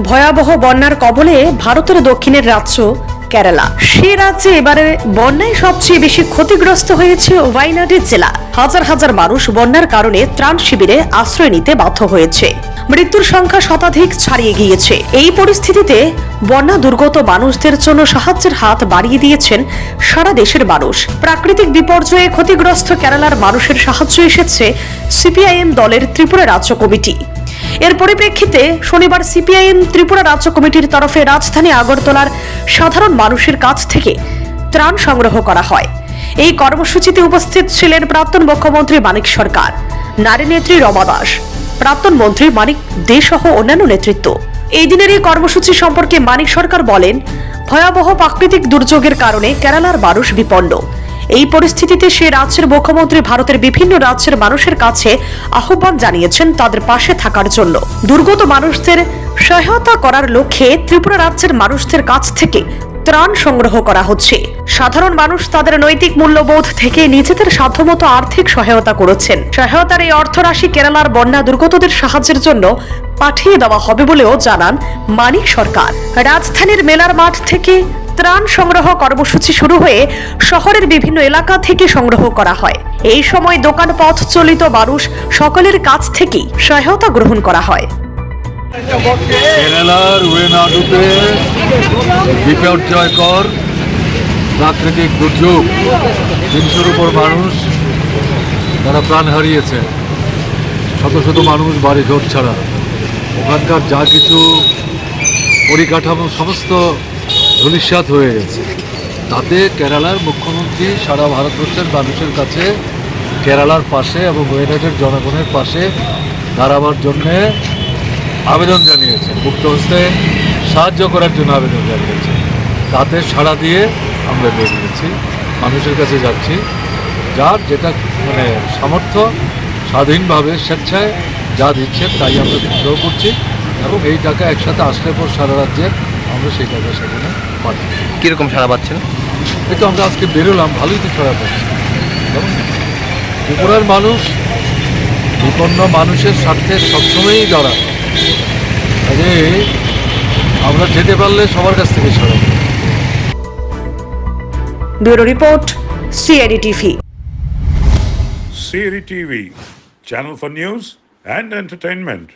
ভয়াবহ বন্যার কবলে ভারতের দক্ষিণের রাজ্য কেরালা। সে রাজ্যে এবারে বন্যায় সবচেয়ে বেশি ক্ষতিগ্রস্ত হয়েছে ওয়াইনাড জেলা। হাজার হাজার মানুষ বন্যার কারণে ত্রাণ শিবিরে আশ্রয় নিতে বাধ্য হয়েছে। মৃত্যুর সংখ্যা শতাধিক ছাড়িয়ে গিয়েছে। এই পরিস্থিতিতে বন্যা দুর্গত মানুষদের জন্য সাহায্যের হাত বাড়িয়ে দিয়েছেন সারা দেশের মানুষ। প্রাকৃতিক বিপর্যয়ে ক্ষতিগ্রস্ত কেরালার মানুষের সাহায্য এসেছে সিপিআইএম দলের ত্রিপুরা রাজ্য কমিটি। এর পরিপ্রেক্ষিতে শনিবার সিপিআইএম ত্রিপুরা রাজ্য কমিটির তরফে রাজধানী আগরতলার সাধারণ মানুষের কাছ থেকে ত্রাণ সংগ্রহ করা হয়। এই কর্মসূচিতে উপস্থিত ছিলেন প্রাক্তন মুখ্যমন্ত্রী মানিক সরকার, নারী নেত্রী রমা দাস, প্রাক্তন মন্ত্রী মানিক দে সহ অন্যান্য নেতৃত্ব। এই দিনের এই কর্মসূচি সম্পর্কে মানিক সরকার বলেন, ভয়াবহ প্রাকৃতিক দুর্যোগের কারণে কেরালার মানুষ বিপন্ন। এই পরিস্থিতিতে সে রাজ্যের মুখ্যমন্ত্রী ভারতের বিভিন্ন রাজ্যের মানুষের কাছে আহ্বান জানিয়েছেন তাদের পাশে থাকার জন্য। দুর্গত মানুষদের সহায়তা করার লক্ষ্যে ত্রিপুরা রাজ্যের মানুষদের কাছ থেকে ত্রাণ সংগ্রহ করা হচ্ছে। সাধারণ মানুষ তাদের নৈতিক মূল্যবোধ থেকে নিজেদের সাধ্যমতো আর্থিক সহায়তা করেছেন। সহায়তার এই অর্থরাশি কেরালার বন্যা দুর্গতদের সাহায্যের জন্য পাঠিয়ে দেওয়া হবে বলেও জানান মানিক সরকার। রাজধানীর মেলার মাঠ থেকে ত্রাণ সংগ্রহ কর্মসূচি শুরু হয়ে শহরের বিভিন্ন এলাকা থেকে সংগ্রহ করা হয়। এই সময় দোকান পথ চলিত মানুষ সকলের কাছ থেকেই সহায়তা গ্রহণ করা হয়। কেরালার ওয়েনাডুতে বিপর্যয়কর প্রাকৃতিক দুর্যোগ, 300-র উপর মানুষ তারা প্রাণ হারিয়েছে। শত শত মানুষ বাড়ি ঘর ছাড়া। ওখানকার যা কিছু পরিকাঠামো সমস্ত ধূলিসাৎ হয়ে গেছে। তাতে কেরালার মুখ্যমন্ত্রী সারা ভারতবর্ষের মানুষের কাছে কেরালার পাশে এবং ওয়েনাডের জনগণের পাশে দাঁড়াবার জন্যে আবেদন জানিয়েছে, মুক্ত হস্তে সাহায্য করার জন্য আবেদন জানিয়েছে। তাতে সাড়া দিয়ে আমরা বেরিয়েছি, মানুষের কাছে যাচ্ছি। যার যেটা সামর্থ্য, স্বাধীনভাবে স্বেচ্ছায় যা দিচ্ছেন তাই আমরা সংগ্রহ করছি এবং এই টাকা একসাথে আসলে পর সারা রাজ্যের আমরা সেই টাকা সেখানে পাচ্ছি। কীরকম সাড়া পাচ্ছেন? এই তো আমরা আজকে বেরোলাম, ভালোই তো সাড়া পাচ্ছি। ত্রিপুরার মানুষ বিপন্ন মানুষের স্বার্থে সবসময়ই দাঁড়ায়। আরে আমরা যেতে পারলে সবার কাছ থেকে সাড়া। Bureau report, CID TV. CAD TV, channel for news and entertainment.